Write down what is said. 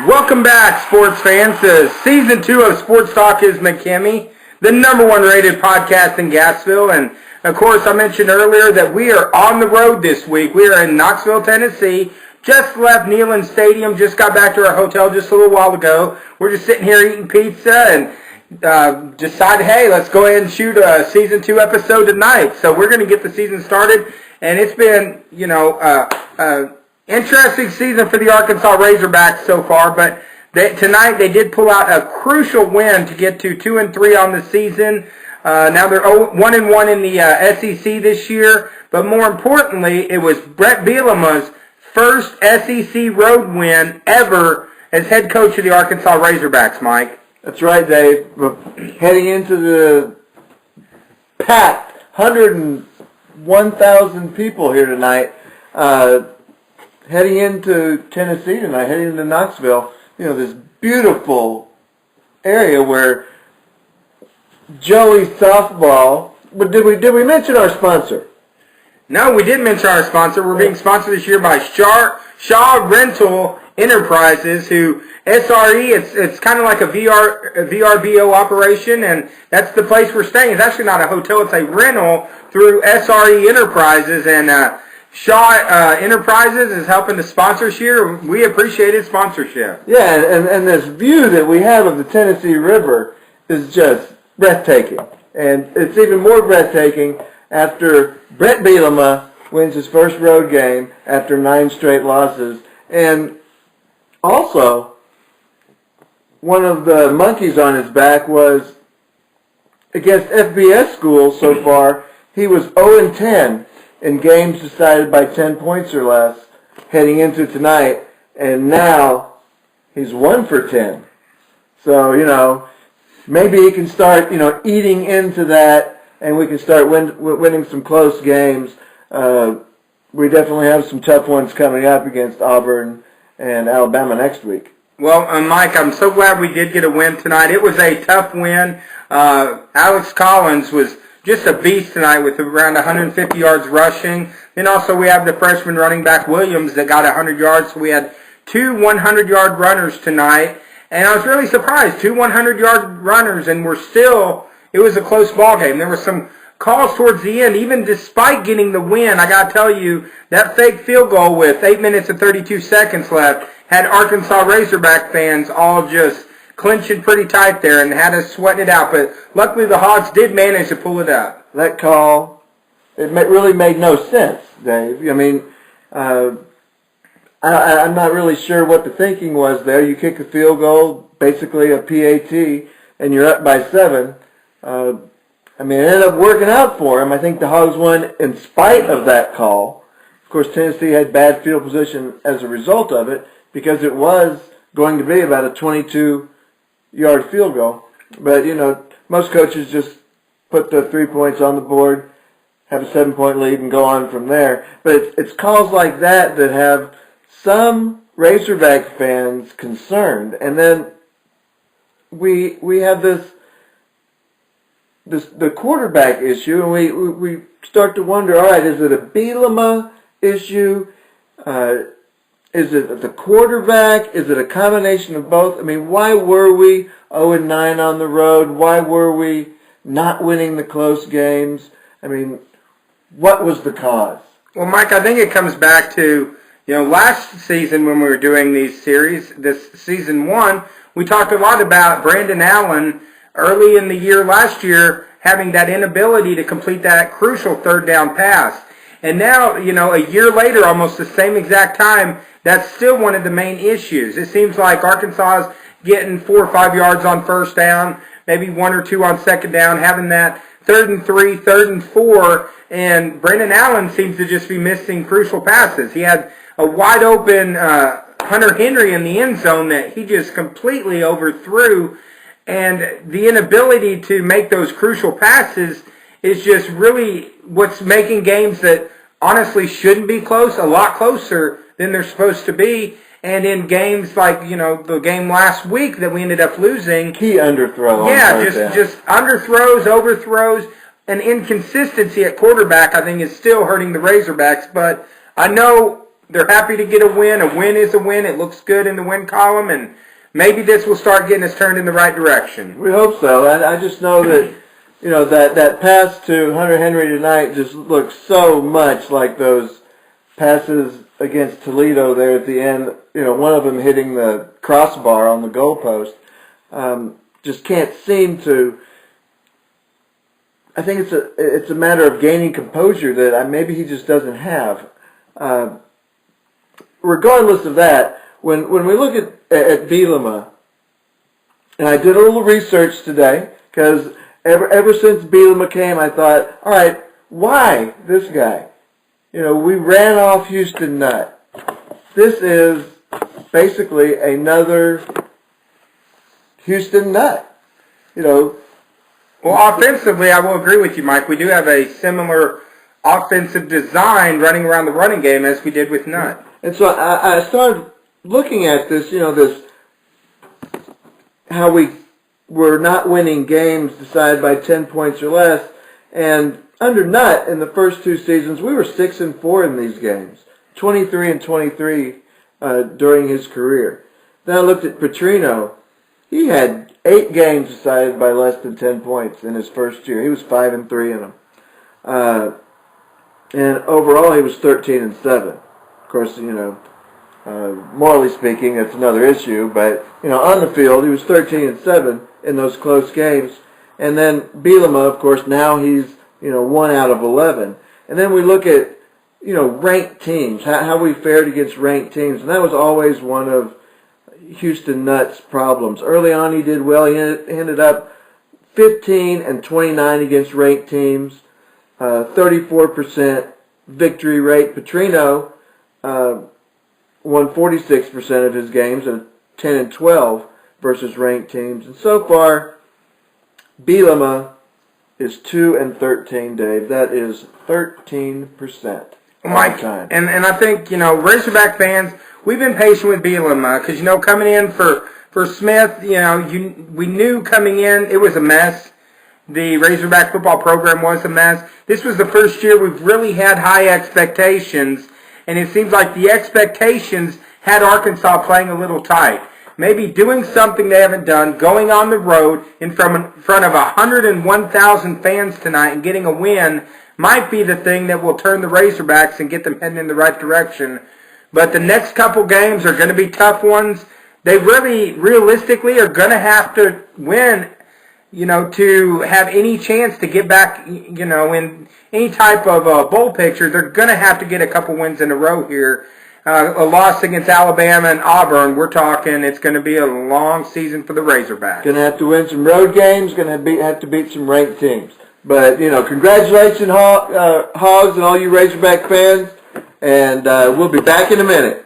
Welcome back, sports fans, to Season 2 of Sports Talk is McKimmie, the number one rated podcast in Gassville. And, of course, I mentioned earlier that we are on the road this week. We are in Knoxville, Tennessee. Just left Neyland Stadium, just got back to our hotel just a little while ago. We're just sitting here eating pizza and decided, hey, let's go ahead and shoot a Season 2 episode tonight. So we're going to get the season started. And it's been, interesting season for the Arkansas Razorbacks so far, but tonight they did pull out a crucial win to get to 2-3 on the season. Now they're 1-1 in the SEC this year, but more importantly, it was Brett Bielema's first SEC road win ever as head coach of the Arkansas Razorbacks, Mike. That's right, Dave. Heading into the packed 101,000 people here tonight. Heading into Tennessee tonight, heading into Knoxville, this beautiful area where Joey's softball. But did we mention our sponsor? No, we didn't mention our sponsor. We're being sponsored this year by Shaw Rental Enterprises, who SRE. It's kind of like a VRBO operation, and that's the place we're staying. It's actually not a hotel; it's a rental through SRE Enterprises, and Shaw Enterprises is helping to sponsor us here. We appreciate its sponsorship. Yeah, and this view that we have of the Tennessee River is just breathtaking. And it's even more breathtaking after Brett Bielema wins his first road game after 9 straight losses. And also, one of the monkeys on his back was against FBS schools so far. He was 0-10. In games decided by 10 points or less heading into tonight, and now he's 1 for 10. So, maybe he can start, eating into that, and we can start winning some close games. We definitely have some tough ones coming up against Auburn and Alabama next week. Well, Mike, I'm so glad we did get a win tonight. It was a tough win. Alex Collins was just a beast tonight with around 150 yards rushing. Then also we have the freshman running back Williams that got 100 yards. So we had 2 100-yard runners tonight. And I was really surprised. 2 100-yard runners, and it was a close ball game. There were some calls towards the end, even despite getting the win. I got to tell you, that fake field goal with 8 minutes and 32 seconds left had Arkansas Razorback fans all just clinching pretty tight there and had us sweating it out. But luckily the Hogs did manage to pull it up. That call, really made no sense, Dave. I mean, I'm not really sure what the thinking was there. You kick a field goal, basically a PAT, and you're up by 7. It ended up working out for him. I think the Hogs won in spite of that call. Of course, Tennessee had bad field position as a result of it because it was going to be about a 22-yard field goal. But, most coaches just put the 3 points on the board, have a 7-point lead, and go on from there. But it's calls like that that have some Razorback fans concerned. And then we have the quarterback issue, and we start to wonder, all right, is it a Bielema issue? Is it the quarterback? Is it a combination of both? Why were we 0-9 on the road? Why were we not winning the close games? What was the cause? Well, Mike, I think it comes back to, last season when we were doing these series, this season 1, we talked a lot about Brandon Allen early in the year last year having that inability to complete that crucial third down pass. And now, a year later, almost the same exact time, that's still one of the main issues. It seems like Arkansas is getting 4 or 5 yards on first down, maybe 1 or 2 on second down, having that 3rd and 3, 3rd and 4, and Brandon Allen seems to just be missing crucial passes. He had a wide open Hunter Henry in the end zone that he just completely overthrew, and the inability to make those crucial passes is just really what's making games that honestly shouldn't be close a lot closer than they're supposed to be. And in games like, the game last week that we ended up losing. Key underthrow. Yeah, just underthrows, overthrows, and inconsistency at quarterback, I think, is still hurting the Razorbacks. But I know they're happy to get a win. A win is a win. It looks good in the win column, and maybe this will start getting us turned in the right direction. We hope so. I just know that, that pass to Hunter Henry tonight just looks so much like those passes against Toledo there at the end. One of them hitting the crossbar on the goalpost. Just can't seem to. I think it's a matter of gaining composure that maybe he just doesn't have. Regardless of that, when we look at Bielema, and I did a little research today because ever since Bielema came, I thought, all right, why this guy? We ran off Houston Nutt. This is basically another Houston Nutt. Well, offensively, I will agree with you, Mike. We do have a similar offensive design running around the running game as we did with Nutt. And so I started looking at this, how we were not winning games decided by 10 points or less. And under Nutt, in the first two seasons, we were 6-4 in these games, 23-23 during his career. Then I looked at Petrino. He had 8 games decided by less than 10 points in his first year. He was 5-3 in them. And overall, he was 13-7. Of course, morally speaking, it's another issue. But on the field, he was 13-7 in those close games. And then Bielema, of course, now he's 1 out of 11. And then we look at ranked teams, how we fared against ranked teams, and that was always one of Houston Nutt's problems. Early on, he did well. He ended up 15-29 against ranked teams, 34% victory rate. Petrino won 46% of his games, and 10-12 versus ranked teams. And so far, Bielema is 2-13, Dave. That is 13%. Mike, and I think, Razorback fans, we've been patient with Bielema because, coming in for Smith, we knew coming in it was a mess. The Razorback football program was a mess. This was the first year we've really had high expectations, and it seems like the expectations had Arkansas playing a little tight. Maybe doing something they haven't done, going on the road in front of 101,000 fans tonight and getting a win might be the thing that will turn the Razorbacks and get them heading in the right direction. But the next couple games are going to be tough ones. They really, realistically, are going to have to win, to have any chance to get back, in any type of bowl picture. They're going to have to get a couple wins in a row here. A loss against Alabama and Auburn, we're talking it's going to be a long season for the Razorbacks. Going to have to win some road games, going to have to beat some ranked teams. But, congratulations, Hogs, and all you Razorback fans, and we'll be back in a minute.